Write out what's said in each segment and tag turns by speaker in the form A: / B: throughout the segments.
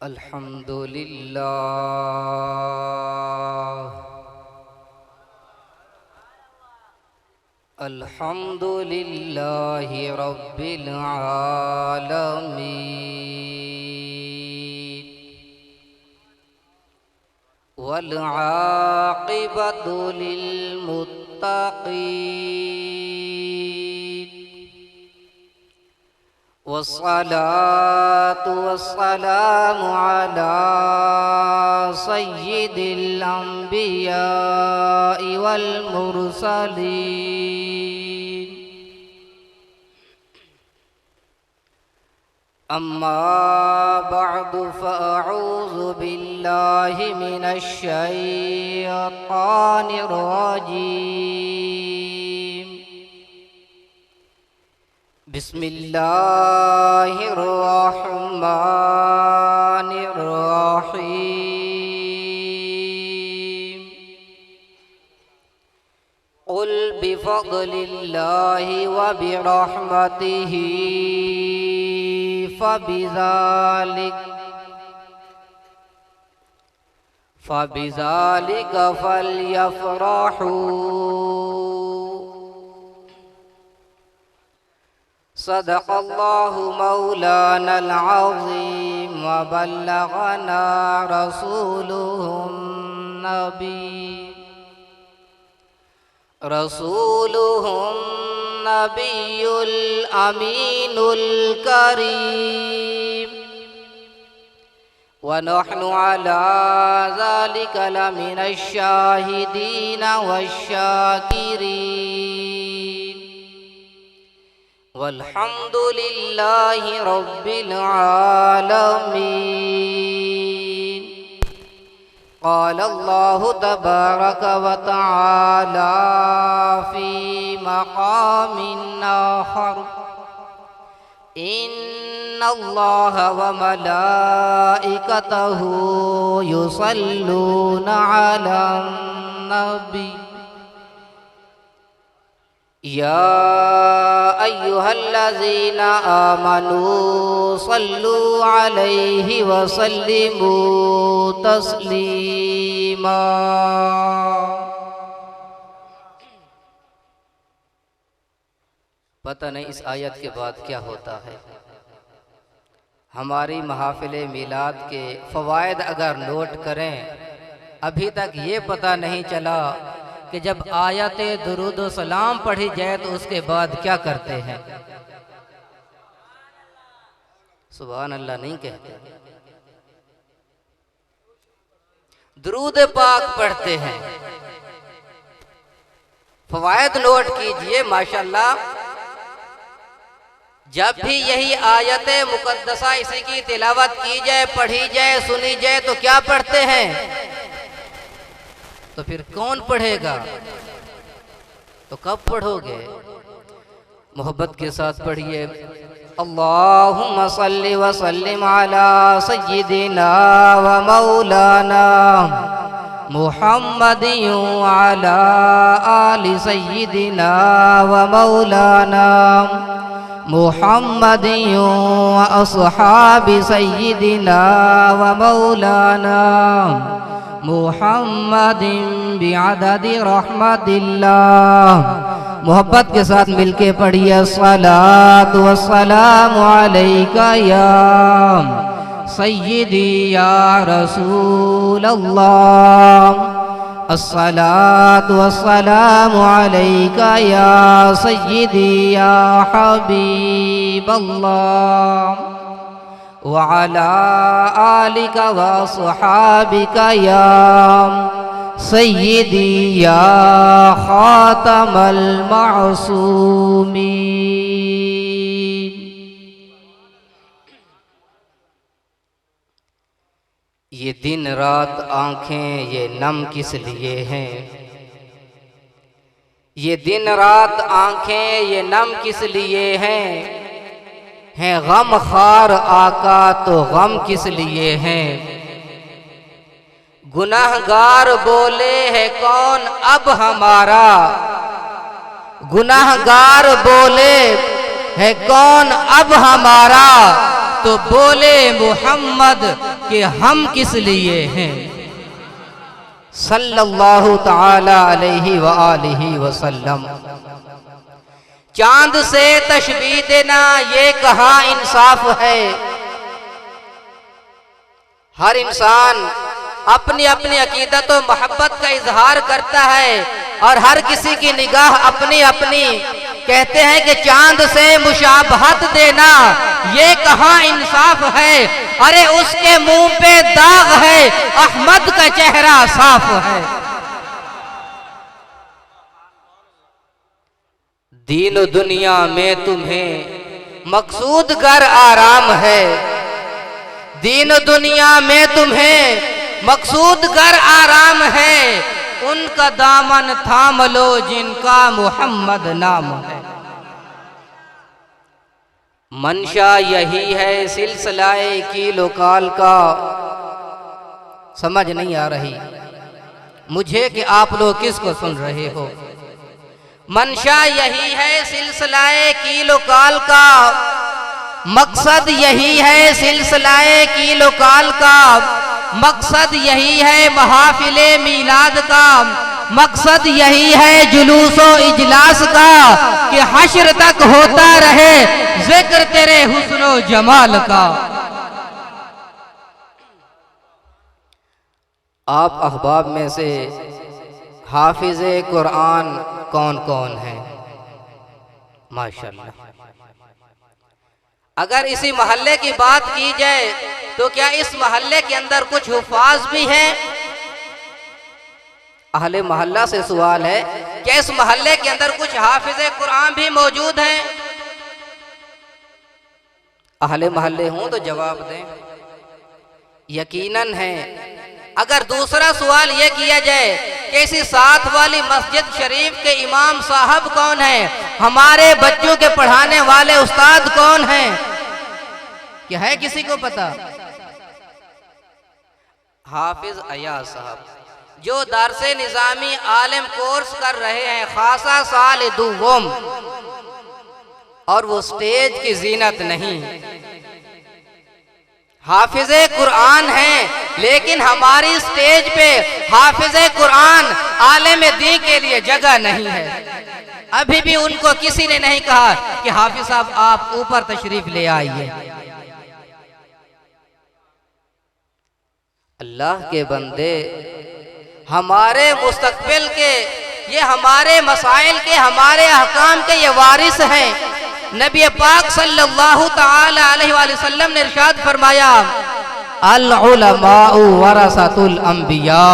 A: अल्हम्दुलिल्लाहि रब्बिल आलमीन वल आक़िबतु लिल मुत्तक़ीन वस्सलातु वस्सलामु अला सय्यिदिल अंबियाइ वल मुरसलीन अम्मा बअदु फ़अऊज़ु बिल्लाहि मिनश शैतानिर रजीम बिस्मिल्लाहिर रहमानिर रहीम क़ुल बिफ़ज़लिल्लाहि व बिरहमतिही फ़बिज़ालिक फ़ल्यफ़रहू सदक़ल्लाहु मौलानल अज़ीम व बल्लगना रसूलुहुन नबियुल अमीनुल करीम व नहनु अला ज़ालिका लमिनश शाहिदीन वश्शाकिरीन वल्हम्दुलिल्लाहि रब्बिल आलमीन। क़ाल अल्लाहु तबारक व तआला फ़ी मक़ामिन आख़र इन्नल्लाहा व मलाइकतहु युसल्लूना अलन नबी या अय्युहल्लज़ीना आमनू सल्लू अलैहि व सल्लिमू तस्लीमा। पता नहीं इस आयत के बाद क्या होता है। हमारी महफिल मिलाद के फ़वाइद अगर नोट करें, अभी तक ये पता नहीं चला कि जब आयत दुरूद व सलाम पढ़ी जाए तो उसके बाद क्या करते हैं। सुभान अल्लाह नहीं कहते, दुरूद पाक पढ़ते हैं। फ़वाइद नोट कीजिए माशाअल्लाह। जब भी यही आयत मुक़द्दसा इसी की तिलावत की जाए, पढ़ी जाए, सुनी जाए तो क्या पढ़ते हैं? तो फिर कौन पढ़ेगा? तो कब पढ़ोगे? मोहब्बत के साथ पढ़िए। अल्लाहुम्मा सल्लि व सल्लिम अला सय्यिदिना व मौलाना मुहम्मदिन व अला आलि सय्यिदिना व मौलाना मुहम्मदिन व अस्हाबि सय्यिदिना व मौलाना मुहम्मदिन बिअददि रहमतिल्लाह। मोहब्बत के साथ मिलके पढ़िए। अस्सलातु वस्सलामु अलैका या सय्यिदी या रसूल अल्लाह। अस्सलातु वस्सलामु अलैका या सय्यिदी या हबीब अल्लाह व अला आलिका व अस्हाबिका या सय्यिदी या खातमल मासूमीन। ये दिन रात आँखें ये नम किस लिए हैं? ये दिन रात आँखें ये नम किस लिए हैं? गम खार आका तो गम किस लिए हैं? गुनाहगार बोले है कौन अब हमारा, गुनाहगार बोले है कौन अब हमारा, तो बोले मोहम्मद कि हम किस लिए हैं, सल्लल्लाहु ताला अलैहि व आलिहि वसल्लम। चांद से तशबीह देना ये कहाँ इंसाफ है। हर इंसान अपनी अपनी अकीदत और मोहब्बत का इजहार करता है और हर किसी की निगाह अपनी अपनी। कहते हैं कि चांद से मुशाबहत देना ये कहाँ इंसाफ है। अरे उसके मुंह पे दाग है, अहमद का चेहरा साफ है। दीन दुनिया में तुम्हें मकसूद गर आराम है, दीन दुनिया में तुम्हें मकसूद गर आराम है, उनका दामन थाम लो जिनका मोहम्मद नाम है। मंशा यही है सिलसिलाए कीलो काल का। समझ नहीं आ रही मुझे कि आप लोग किसको सुन रहे हो। मंशा यही है सिलसिलाए कीलो काल का, मकसद यही है सिलसिलाए कीलो काल का, मकसद यही है महाफिले मीलाद का, मकसद यही है जुलूसो इजलास का कि हश्र तक होता रहे जिक्र तेरे हुस्नो जमाल का। आप अहबाब में से हाफिज़े कुरान कौन कौन है? माशाअल्लाह। अगर इसी मोहल्ले की बात की जाए तो क्या इस मोहल्ले के अंदर कुछ हुफाज भी हैं? अहले मोहल्ला से सवाल है, क्या इस मोहल्ले के अंदर कुछ हाफिज़े कुरान भी मौजूद हैं? अहले मोहल्ले हूं तो जवाब दें। यकीनन है। अगर दूसरा सवाल यह किया जाए कि इसी साथ वाली मस्जिद शरीफ के इमाम साहब कौन हैं, हमारे बच्चों के पढ़ाने वाले उस्ताद कौन हैं, क्या है किसी को पता? हाफिज अयाज साहब जो दरसे निजामी आलिम कोर्स कर रहे हैं, खासा साल दुवम, और वो स्टेज की जीनत नहीं। हाफिज़े कुरान हैं लेकिन हमारी स्टेज पे हाफिज़े कुरान आलिम दीन के लिए जगह नहीं है। अभी भी उनको किसी ने नहीं कहा कि हाफिज साहब आप ऊपर तशरीफ ले आइए। अल्लाह के बंदे, हमारे मुस्तकबिल के, ये हमारे मसाइल के, हमारे अहकाम के ये वारिस हैं। नबी पाक सल्लल्लाहु ताला अलैहि वसल्लम ने इरशाद फरमाया, अल उलमाउ वरसतुल अंबिया।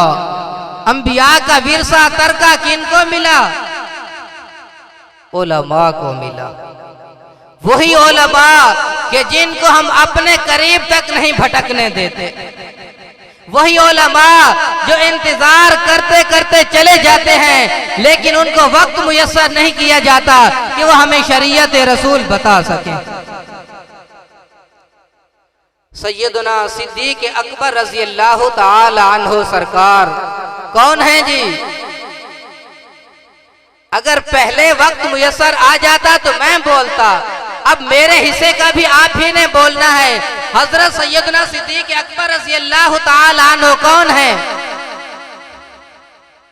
A: अंबिया का विरसा तरका किनको मिला? उलमा को मिला। वही उलमा कि जिनको हम अपने करीब तक नहीं भटकने देते, वही उलमा जो इंतजार करते करते चले जाते हैं लेकिन उनको वक्त मुयस्सर नहीं किया जाता कि वो हमें शरीयत रसूल बता सके। सैयदना सिद्दीक अकबर रज़ी अल्लाह ताला अन्हु सरकार कौन है जी? अगर पहले वक्त मुयस्सर आ जाता तो मैं बोलता, अब मेरे हिस्से का भी आप ही ने बोलना है। हजरत सैयदना सिद्दीक अकबर रज़ी अल्लाह ताला अन्हु कौन है?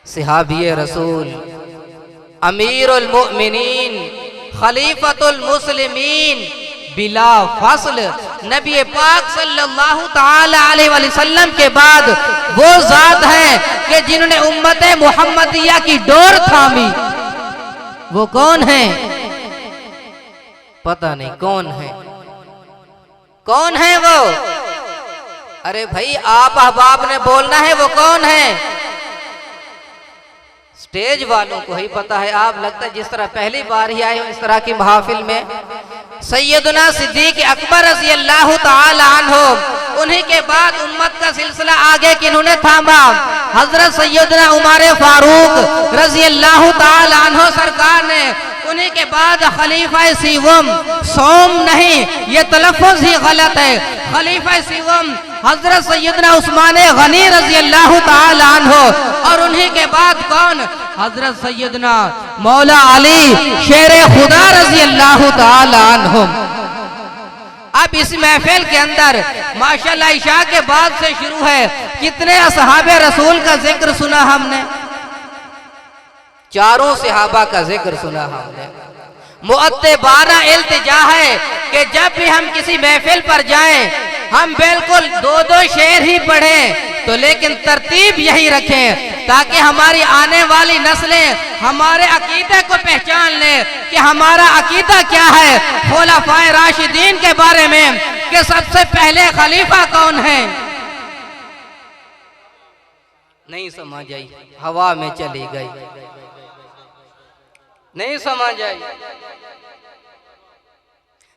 A: सहाबी रसूल, अमीरुल मोमिनीन, खलीफतुल मुस्लिमीन, बिला फस्ल। नबी पाक सल्लल्लाहु ताला अलैहि वसल्लम के बाद वो जात है कि जिन्होंने उम्मत मुहम्मदिया की डोर थामी। वो कौन है? पता नहीं कौन है। कौन है वो? अरे भाई आप अहबाब ने बोलना है, वो कौन है? स्टेज वालों को ही पता है। आप लगता है जिस तरह पहली बार ही आए हो इस तरह की महफिल में। सैयदना सिद्दीक अकबर रज़ी अल्लाह ताला अन्हु, उन्हीं के बाद उम्मत का सिलसिला आगे किन्होंने थामा? हजरत सैयदना उमर फारूक रज़ी अल्लाह ताला अन्हु सरकार ने। उन्हीं के बाद खलीफा सिवम, सोम नहीं ये तलफ़ुज़ ही गलत है, खलीफा सिवम हजरत सैयदना उस्मान गनी रज़ी अल्लाह ताला अन्हु। और उन्हीं के बाद कौन? हजरत सैयदना मौला अली शेर खुदा रज़ी अल्लाह ताला अन्हु। अब इस महफिल के अंदर माशाल्लाह इशा के बाद से शुरू है, कितने असहाबे रसूल का जिक्र सुना हमने, चारों सहाबा का जिक्र सुना हमने। मुअत्तबाना इल्तिजा है कि जब भी हम किसी महफिल पर जाएं, हम बिल्कुल 2-2 शेर ही पढ़ें, तो लेकिन तरतीब यही रखें ताकि हमारी आने वाली नस्लें हमारे अकीदे को पहचान लें कि हमारा अकीदा क्या है खुलफाए राशिदीन के बारे में, कि सबसे पहले खलीफा कौन है। नहीं समझ आई, हवा में चली गई, नहीं समझ आई।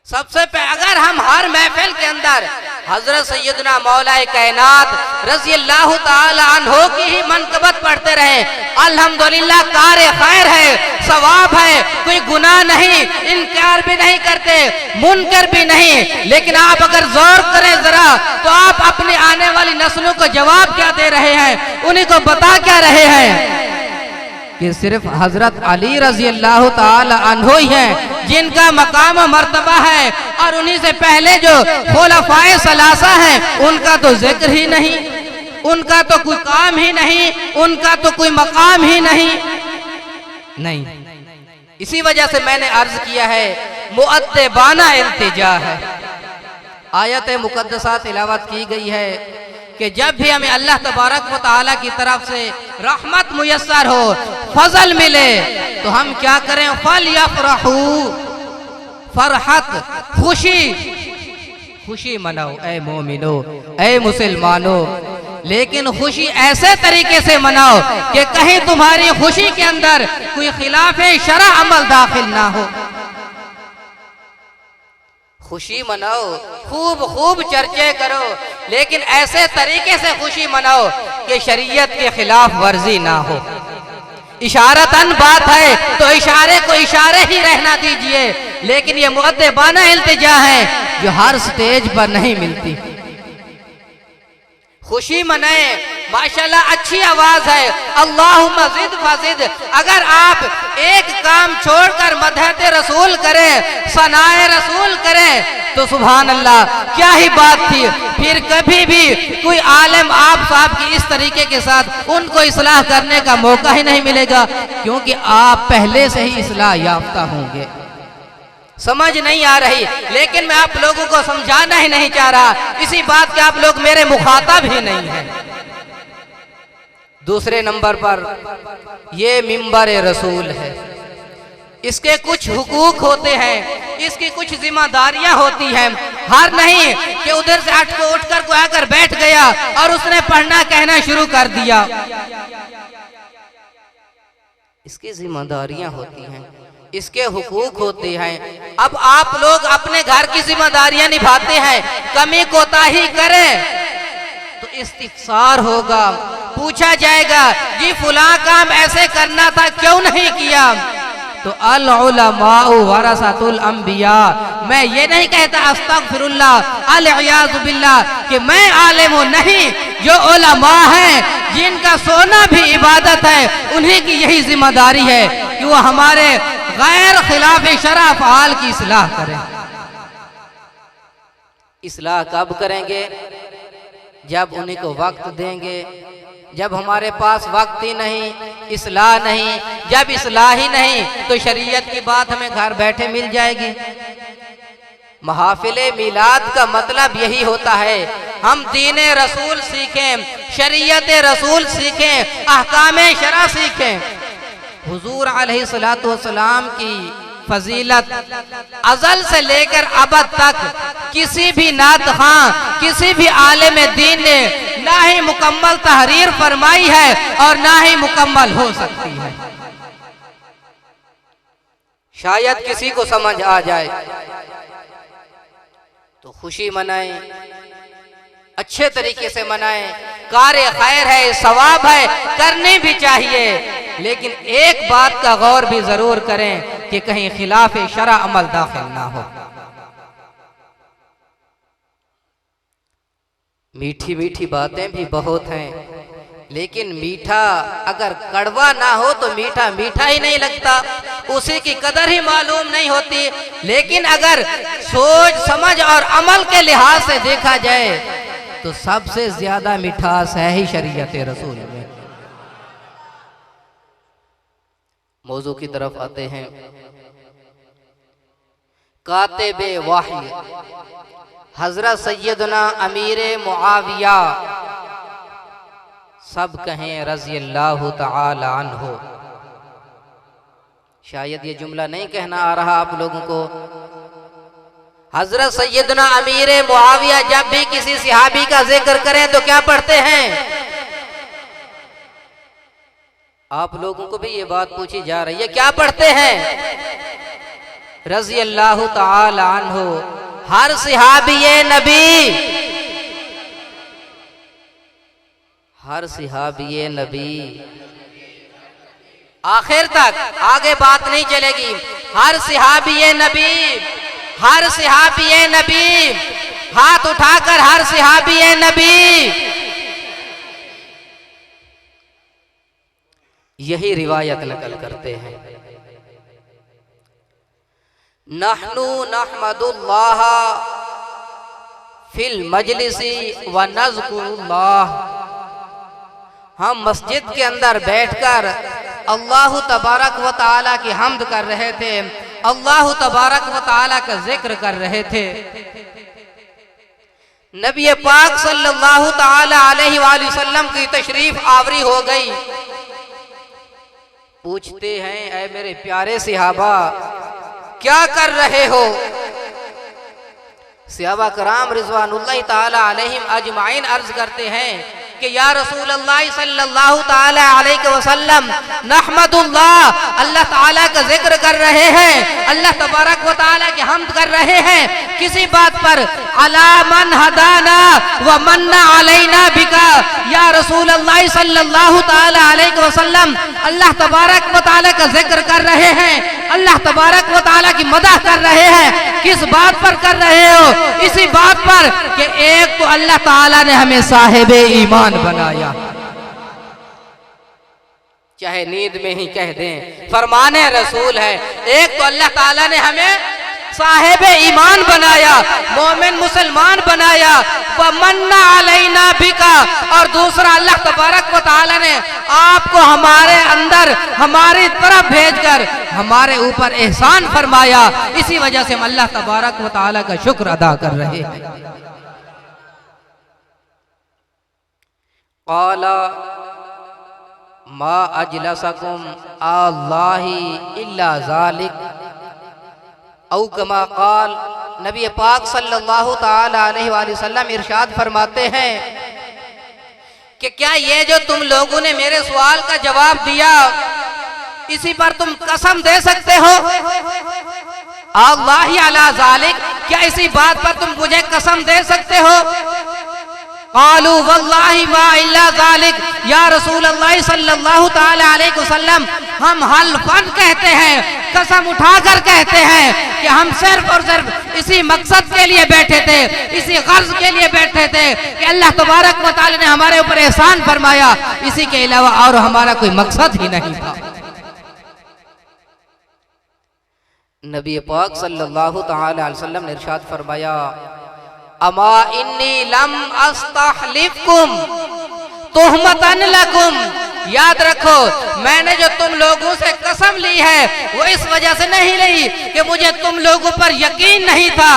A: सबसे पहले अगर हम हर महफिल के अंदर हजरत सैयदना मौलाए कायनात रज़ी अल्लाह ताला अन्हो की ही मनकबत पढ़ते रहे, अल्हम्दुलिल्लाह कार खैर है, सवाब है, कोई गुनाह नहीं, इनकार भी नहीं करते, मुनकर भी नहीं। लेकिन आप अगर गौर करें जरा तो आप अपनी आने वाली नस्लों को जवाब क्या दे रहे हैं, उन्हीं को बता क्या रहे हैं कि सिर्फ हजरत अली रजी अल्लाह ताला अन्हो ही हैं जिनका मकाम मर्तबा है, और उन्हीं से पहले जो खुलफाए सलासा हैं उनका तो जिक्र ही नहीं, उनका तो कोई काम ही नहीं, उनका तो कोई मकाम ही नहीं। इसी वजह से मैंने अर्ज किया है मुअत्तबाना इल्तिजा है। आयत मुकद्दसा तिलावत की गई है कि जब भी हमें अल्लाह तबारक व तआला की तरफ से रहमत मुयस्सर हो, फजल मिले, तो हम क्या करें, फल यफरहू, फरहत, खुशी मनाओ ए मोमिनो, ए मुसलमानो, लेकिन खुशी ऐसे तरीके से मनाओ कि कहीं तुम्हारी खुशी के अंदर कोई खिलाफे शरा अमल दाखिल ना हो। खुशी मनाओ, खूब खूब चर्चे करो, लेकिन ऐसे तरीके से खुशी मनाओ कि शरीयत के खिलाफ वर्जी ना हो। इशारतन बात है तो इशारे को इशारे ही रहना दीजिए, लेकिन ये मुअत्तबाना इल्तिजा है जो हर स्टेज पर नहीं मिलती। खुशी मनाए, माशाल्लाह अच्छी आवाज है, अल्लाहुम्मा ज़िद फज़िद। अगर आप एक काम छोड़कर मदहत रसूल करें, सनाए रसूल करें, तो सुभान अल्लाह क्या ही बात थी। फिर कभी भी कोई आलिम आप साहब की इस तरीके के साथ उनको इस्लाह करने का मौका ही नहीं मिलेगा, क्योंकि आप पहले से ही इस्लाह याफ्ता होंगे। समझ नहीं आ रही, लेकिन मैं आप लोगों को समझाना ही नहीं चाह रहा, इसी बात के आप लोग मेरे मुखातब ही नहीं हैं। दूसरे नंबर पर ये मिंबर रसूल है, इसके कुछ हुकूक होते हैं, इसकी कुछ जिम्मेदारियां होती हैं। हर नहीं कि उधर से उठकर कोई आकर बैठ गया और उसने पढ़ना कहना शुरू कर दिया। इसकी जिम्मेदारियां होती हैं, इसके हुकूक होते हैं। अब आप लोग अपने घर की जिम्मेदारियां निभाते हैं, कमी कोताही करें तो इस्तिग़फ़ार होगा, पूछा जाएगा जी फुला काम ऐसे करना था क्यों नहीं किया, तो अल उलमाउ वरसतुल अंबिया। मैं ये नहीं कहता अस्तगफिरुल्लाह अल इयाज़ु बिल्लाह कि मैं आलिम हूं, नहीं, जो उलमा हैं जिनका सोना भी इबादत है, उन्हीं की यही जिम्मेदारी है कि वो हमारे गैर खिलाफ शरा अफ़आल की इस्लाह करें। इस्लाह कब करेंगे, जब उन्हीं को वक्त देंगे। जब हमारे पास वक्त ही नहीं, इस्लाह नहीं, जब इस्लाह ही नहीं तो शरीयत की बात हमें घर बैठे मिल जाएगी। महफिले मिलाद का मतलब यही होता है, हम दीने रसूल सीखें, शरीयत रसूल सीखें, अहकामे शरा सीखें। हुजूर अलैहिस्सलातु वस्सलाम की फजीलत अज़ल से लेकर अबद तक किसी भी नात खां, किसी भी आलिम दीन ने ना ही मुकम्मल तहरीर फरमाई है और ना ही मुकम्मल हो सकती है। शायद किसी को समझ आ जाए तो खुशी मनाएं, अच्छे तरीके से मनाएं, कार्य खैर है, सवाब है, करनी भी चाहिए, लेकिन एक बात का गौर भी जरूर करें कि कहीं खिलाफ शरा अमल दाखिल ना हो। मीठी मीठी बातें भी बहुत हैं, लेकिन मीठा अगर कड़वा ना हो तो मीठा मीठा ही नहीं लगता, उसी की कदर ही मालूम नहीं होती। लेकिन अगर सोच समझ और अमल के लिहाज से देखा जाए तो सबसे ज्यादा मिठास है ही शरीयत रसूल में। मौजू की तरफ आते हैं। कातिबे वाही हजरत सैयदना अमीर मुआविया, सब कहें रज़ी अल्लाह तआला अन्हु। शायद ये जुमला नहीं कहना आ रहा आप लोगों को। हजरत सैयदना अमीर मुआविया जब भी किसी सहाबी का जिक्र करें तो क्या पढ़ते हैं? आप लोगों को भी ये बात पूछी जा रही है, क्या पढ़ते हैं? रज़ी अल्लाह तआला अन्हु। हर सहाबी नबी, हर सहाबी नबी, आखिर तक आगे बात नहीं चलेगी। हर सहाबी नबी, हर सहाबी नबी, हाथ उठाकर हर सहाबी नबी। यही रिवायत नकल करते हैं। नहनु नहमदुल्लाह फिल मजलिसी व नज़कुरुल्लाह। हम मस्जिद के अंदर बैठकर अल्लाह तबारक व तआला की हम्द कर रहे थे, अल्लाह तबारक व तआला का जिक्र कर रहे थे। नबी पाक सल्लल्लाहु तआला अलैहि वसल्लम की तशरीफ आवरी हो गई। पूछते हैं, ऐ मेरे प्यारे सहाबा क्या कर रहे हो? सहाबा कराम रिज़वानुल्लाह ताला अलैहिम अजमाइन अर्ज करते हैं कि या रसूल अल्लाह सल्लल्लाहु ताला अलैहि वसल्लम नहमदुल्लाह, अल्लाह ताला का जिक्र कर रहे हैं, अल्लाह तबारक व ताला की हम्द कर रहे हैं। किसी बात पर अला मन हदाना व मन्ना अलैना बिका, या रसूल अल्लाह सल्लल्लाहु ताला अलैहि वसल्लम अल्लाह तबारक व ताला का जिक्र कर रहे हैं, अल्लाह तबारक व ताला की मदह कर रहे हैं। किस बात पर कर रहे हो? इसी बात पर कि एक तो अल्लाह ताला ने हमें साहिब ईमान बनाया, चाहे नींद में ही कह दें, फरमाने रसूल है। एक तो अल्लाह ताला ने हमें साहिब ईमान बनाया, मोमिन मुसलमान बनाया, व मन्ना अलैना बिका, और दूसरा अल्लाह तबारक व तआला ने आपको हमारे अंदर हमारी तरफ भेजकर हमारे ऊपर एहसान फरमाया। इसी वजह से हम अल्लाह तबारक व तआला का शुक्र अदा कर रहे हैं। क़ाला मा अजलसकुम अल्लाही इल्ला ज़ालिक औ कमा क़ाल। नबी पाक सल्लल्लाहु ताला अलैहि वसल्लम इरशाद फरमाते हैं कि क्या ये जो तुम लोगों ने मेरे सवाल का जवाब दिया, इसी पर तुम कसम दे सकते हो? अल्लाही अला ज़ालिक, क्या इसी बात पर तुम मुझे कसम दे सकते हो? क़ालू वल्लाहि मा इल्ला ज़ालिक, या रसूल अल्लाह सल्लल्लाहु ताला अलैहि वसल्लम हम हल्फन कहते हैं, कसम उठाकर कहते हैं कि हम सिर्फ और सिर्फ इसी मकसद के लिए बैठे थे, इसी गर्ज के लिए बैठे थे कि अल्लाह तबारक व तआला ने हमारे ऊपर एहसान फरमाया, इसी के अलावा और हमारा कोई मकसद ही नहीं था। नबी पाक सल्लल्लाहु ताला अलैहि वसल्लम ने इरशाद फरमाया, अमा इन्नी लम अस्तहलिफकुम तुहमतन लकुम। याद रखो, मैंने जो तुम लोगों से कसम ली है वो इस वजह से नहीं ली कि मुझे तुम लोगों पर यकीन नहीं था,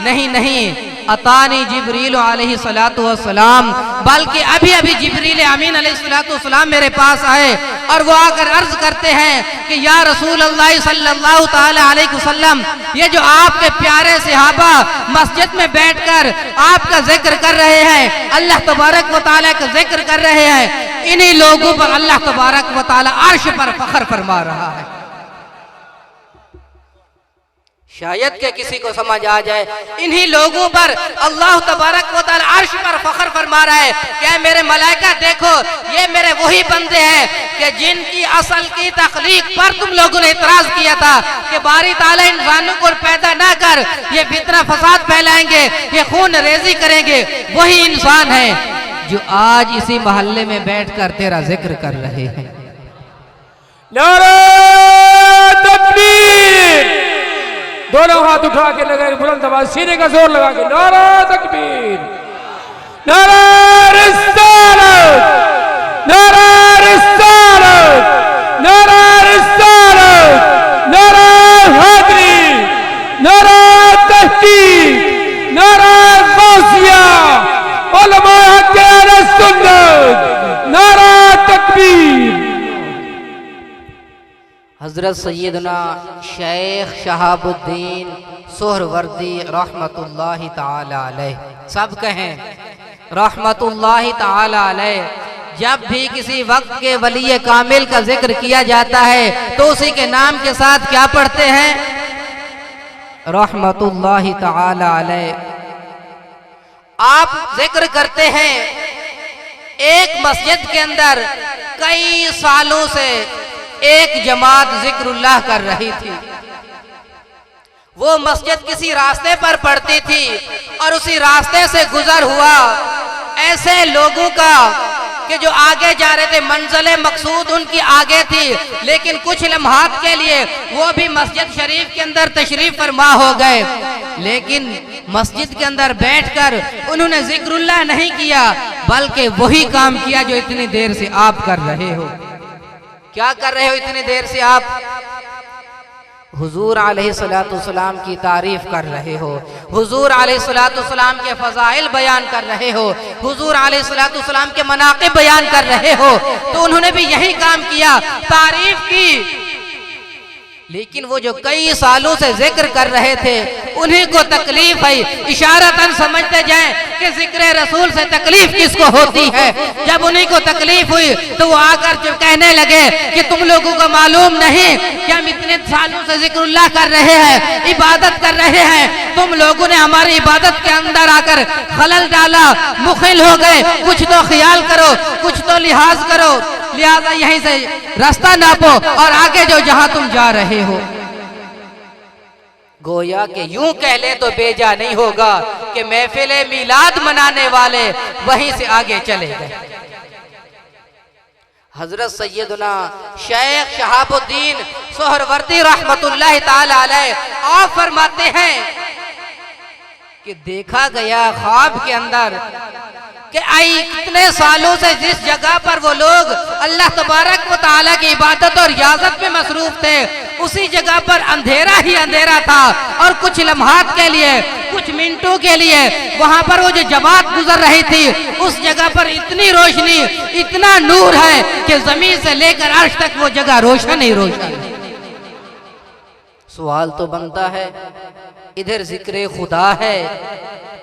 A: नहीं नहीं, अतानी जिब्रील अलैहि सलातु वस्सलाम, बल्कि अभी अभी जिब्रील अमीन अलैहि सलातु वस्सलाम मेरे पास आए और वो आकर अर्ज करते हैं कि या रसूल अल्लाह सल्लल्लाहु ताला अलैहि वसल्लम, ये जो आपके प्यारे सहाबा मस्जिद में बैठकर आपका जिक्र कर रहे हैं, अल्लाह तबारक व तआला का जिक्र कर रहे हैं, इन्हीं लोगों पर अल्लाह तबारक व तआला अर्श पर फख्र फरमा रहा है। शायद के किसी को समझ आ जाए, इन्हीं लोगों पर अल्लाह तबारक व तआला अर्श पर फख्र फरमा रहा है। क्या मेरे मलाइका देखो, ये मेरे वही बंदे हैं कि जिनकी असल की तख्लीक पर तुम लोगों ने इतराज किया था कि बारी ताला इंसानों को पैदा ना कर, ये फितना फसाद फैलाएंगे, ये खून रेजी करेंगे, वही इंसान है। जो आज इसी मोहल्ले में बैठकर तेरा जिक्र कर रहे हैं।
B: नारा तकबीर, दोनों हाथ उठा के लगाए बुलंद आवाज, सीने का जोर लगा के नारा तकबीर, नारा रिसालत, नारा रिसालत, नारा रिसालत, नारा हैदरी, नारा तहकीक, नारा गौसिया, उलमा हक़ अहले सुन्नत, नारा तकबीर।
A: हजरत सैयदना शेख शहाबुद्दीन सोहरवर्दी रहमतुल्लाहि ताला अलैह, सब कहें रहमतुल्लाहि ताला अलैह। जब भी किसी वक्त के वली कामिल का जिक्र किया जाता है तो उसी के नाम के साथ क्या पढ़ते हैं? रहमतुल्लाहि ताला अलैह। आप जिक्र करते हैं, एक मस्जिद के अंदर कई सालों से एक जमात जिक्रुल्लाह कर रही थी। वो मस्जिद किसी रास्ते पर पड़ती थी और उसी रास्ते से गुजर हुआ ऐसे लोगों का कि जो आगे जा रहे थे, मंजिल मकसूद उनकी आगे थी, लेकिन कुछ लम्हात के लिए वो भी मस्जिद शरीफ के अंदर तशरीफ फरमा हो गए, लेकिन मस्जिद के अंदर बैठकर उन्होंने जिक्रुल्लाह नहीं किया, बल्कि वही काम किया जो इतनी देर से आप कर रहे हो। क्या कर रहे हो इतनी देर से आप? हुजूर अलैहिस्सलाम की तारीफ कर रहे हो, हुजूर अलैहिस्सलाम के फजाइल बयान कर रहे हो, हुजूर अलैहिस्सलाम के मनाक़िब बयान कर रहे हो। तो उन्होंने भी यही काम किया, तारीफ की, लेकिन वो जो कई सालों से जिक्र कर रहे थे उन्हीं को तकलीफ है। इशारतन समझते जाएं कि जिक्र रसूल से तकलीफ किसको होती है। जब उन्हीं को तकलीफ हुई तो वो आकर जो कहने लगे कि तुम लोगों को मालूम नहीं कि हम इतने सालों से जिक्रुल्लाह कर रहे हैं, इबादत कर रहे हैं, तुम लोगों ने हमारी इबादत के अंदर आकर खलल डाला, मुखिल हो गए, कुछ तो ख्याल करो, कुछ तो लिहाज करो, लिहाजा यहीं से रास्ता नापो और आगे जो जहां तुम जा रहे हो। गोया के यूं कह ले तो बेजा नहीं होगा कि महफिले मिलाद मनाने वाले वहीं से आगे चले गए। हजरत सैयदना शेख शहाबुद्दीन सोहरवर्दी रहमतुल्लाहि ताला अलैह आप फरमाते हैं कि देखा गया ख्वाब के अंदर कि आई कितने सालों से जिस जगह पर वो लोग अल्लाह तबारक व तआला की इबादत और रियाजत में मसरूफ थे, उसी जगह पर अंधेरा ही अंधेरा था और कुछ लम्हात के लिए, कुछ मिनटों के लिए वहां पर वो जो जमात गुजर रही थी, उस जगह पर इतनी रोशनी, इतना नूर है कि जमीन से लेकर अर्श तक वो जगह रोशन ही रोशन। सवाल तो बनता है, इधर जिक्र खुदा है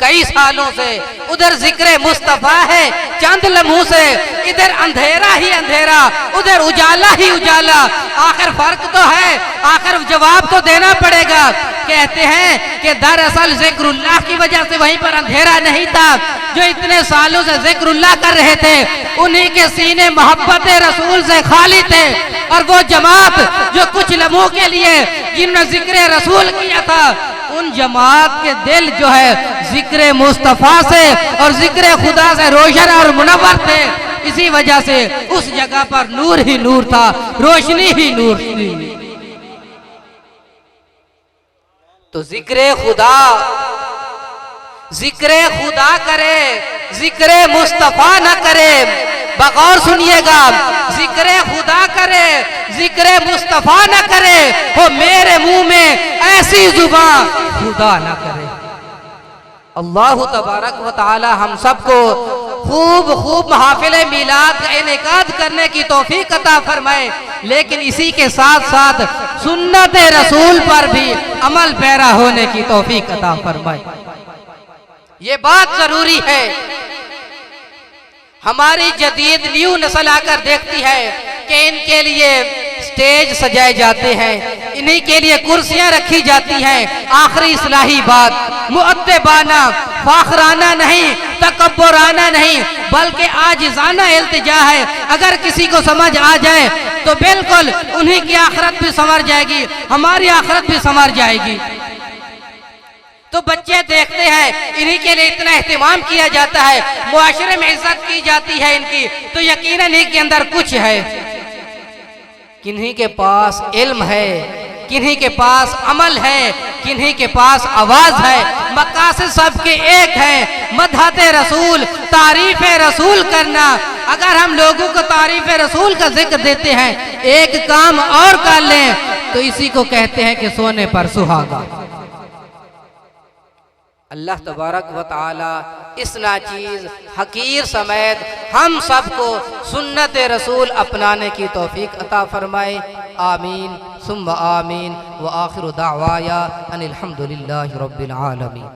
A: कई सालों से, उधर जिक्र मुस्तफा है चंद लम्हों से, इधर अंधेरा ही अंधेरा, उधर उजाला ही उजाला, आखिर फर्क तो है, आखिर जवाब तो देना पड़ेगा। कहते हैं कि दरअसल जिक्रुल्लाह की वजह से वहीं पर अंधेरा नहीं था, जो इतने सालों से जिक्रुल्लाह कर रहे थे उन्हीं के सीने मोहब्बत रसूल से खाली थे, और वो जमात जो कुछ लम्हों के लिए जिन्होंने जिक्र रसूल किया था, उन जमात के दिल जो है जिक्र मुस्तफा से और जिक्र खुदा से रोशन और मुनव्वर थे। इसी वजह से उस जगह पर नूर ही नूर था, रोशनी ही नूर थी। तो जिक्र खुदा करे, जिक्र मुस्तफा न करे। बगौर सुनिएगा, जिक्र खुदा करे, जिक्र मुस्तफा न करे, हो मेरे मुंह में ऐसी जुबान खुदा न करे। अल्लाह तबारक व तआला हम सबको खूब महफिल मिलाद का इनेकाद करने की तौफीक अता फरमाए, लेकिन इसी के साथ साथ सुन्नत रसूल पर भी अमल पैरा होने की तौफीक अता फरमाए। ये बात जरूरी है। हमारी जदीद न्यू नस्ल आकर देखती है कि इनके लिए स्टेज सजाए जाते हैं, इन्हीं के लिए कुर्सियां रखी जाती हैं। आखिरी इस्लाही बात, मुअद्दबाना फाखराना नहीं, तकब्बुराना नहीं, बल्कि आजिज़ाना इल्तिजा है। अगर किसी को समझ आ जाए तो बिल्कुल उन्हीं की आखिरत भी संवर जाएगी, हमारी आखिरत भी संवर जाएगी। तो बच्चे देखते हैं, इन्हीं के लिए इतना एहतमाम किया जाता है, मुआशरे में इज्जत की जाती है इनकी, तो यकीनन इनके अंदर कुछ है। किन्हीं के पास इल्म है, किन्हीं के पास अमल है, किन्हीं के पास आवाज है, मकासद सबके एक है, मदहत रसूल, तारीफ रसूल करना। अगर हम लोगों को तारीफ रसूल का जिक्र देते हैं, एक काम और कर लें, तो इसी को कहते हैं कि सोने पर सुहागा। अल्लाह तबारक व तआला इस नाचीज़ हकीर समेत हम सबको सुन्नत रसूल अपनाने की तौफीक अता फरमाए। आमीन सुम्मा आमीन व आखिर दावाया अनिल हम्दुलिल्लाहि रब्बिल आलमीन।